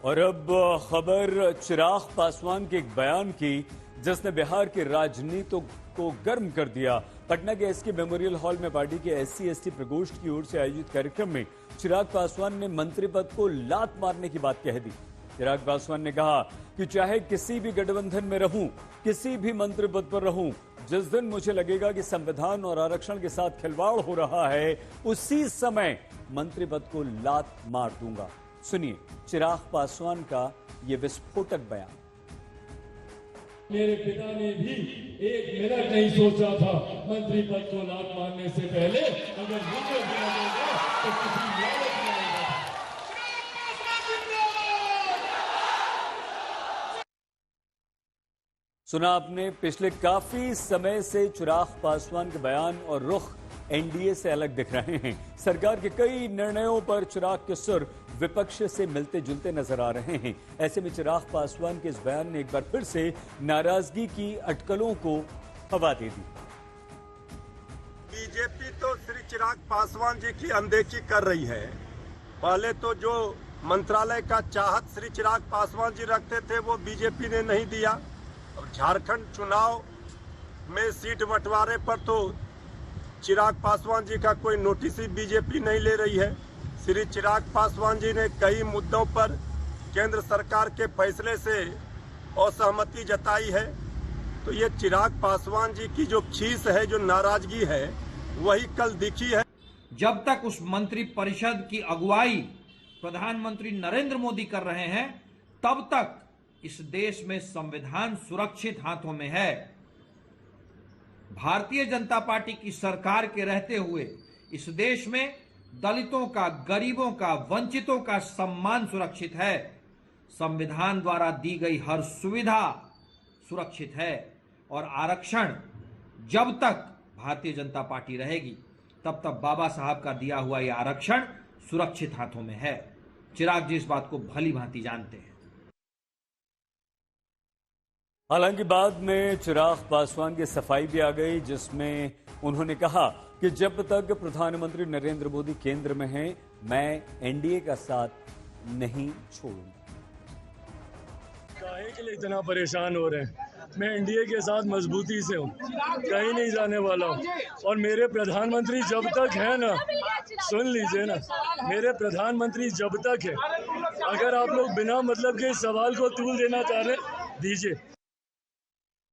और अब खबर चिराग पासवान के एक बयान की जिसने बिहार की राजनीति को गर्म कर दिया। पटना के एसके मेमोरियल हॉल में पार्टी के SC/ST प्रकोष्ठ की ओर से आयोजित कार्यक्रम में चिराग पासवान ने मंत्री पद को लात मारने की बात कह दी। चिराग पासवान ने कहा कि चाहे किसी भी गठबंधन में रहूं, किसी भी मंत्री पद पर रहूं, जिस दिन मुझे लगेगा कि संविधान और आरक्षण के साथ खिलवाड़ हो रहा है, उसी समय मंत्री पद को लात मार दूंगा। सुनिए चिराग पासवान का ये विस्फोटक बयान। मेरे पिता ने भी एक मिनट नहीं सोचा था मंत्री पद को लात मारने से पहले अगर मुझे दिया जाएगा तो किसी लालच में आएगा। सुना आपने, पिछले काफी समय से चिराग पासवान के बयान और रुख NDA से अलग दिख रहे हैं। सरकार के कई निर्णयों पर चिराग के सुर विपक्ष से मिलते जुलते नजर आ रहे हैं। ऐसे में चिराग पासवान के इस बयान ने एक बार फिर से नाराजगी की अटकलों को हवा दे दी। बीजेपी तो श्री चिराग पासवान जी की अनदेखी कर रही है। पहले तो जो मंत्रालय का चाहत श्री चिराग पासवान जी रखते थे वो बीजेपी ने नहीं दिया। और झारखंड चुनाव में सीट बंटवारे पर तो चिराग पासवान जी का कोई नोटिस ही बीजेपी नहीं ले रही है। श्री चिराग पासवान जी ने कई मुद्दों पर केंद्र सरकार के फैसले से असहमति जताई है। तो ये चिराग पासवान जी की जो खीस है, जो नाराजगी है, वही कल दिखी है। जब तक उस मंत्री परिषद की अगुवाई प्रधानमंत्री नरेंद्र मोदी कर रहे हैं, तब तक इस देश में संविधान सुरक्षित हाथों में है। भारतीय जनता पार्टी की सरकार के रहते हुए इस देश में दलितों का, गरीबों का, वंचितों का सम्मान सुरक्षित है। संविधान द्वारा दी गई हर सुविधा सुरक्षित है और आरक्षण जब तक भारतीय जनता पार्टी रहेगी तब तक बाबा साहब का दिया हुआ यह आरक्षण सुरक्षित हाथों में है। चिराग जी इस बात को भली भांति जानते हैं। हालांकि बाद में चिराग पासवान की सफाई भी आ गई, जिसमें उन्होंने कहा कि जब तक प्रधानमंत्री नरेंद्र मोदी केंद्र में हैं, मैं NDA का साथ नहीं छोड़ूंगा। काहे के लिए इतना परेशान हो रहे हैं? मैं NDA के साथ मजबूती से हूँ, कहीं नहीं जाने वाला हूँ। और मेरे प्रधानमंत्री जब तक है ना, सुन लीजिए ना, मेरे प्रधानमंत्री जब तक है, अगर आप लोग बिना मतलब के इस सवाल को तूल देना चाह रहे, दीजिए।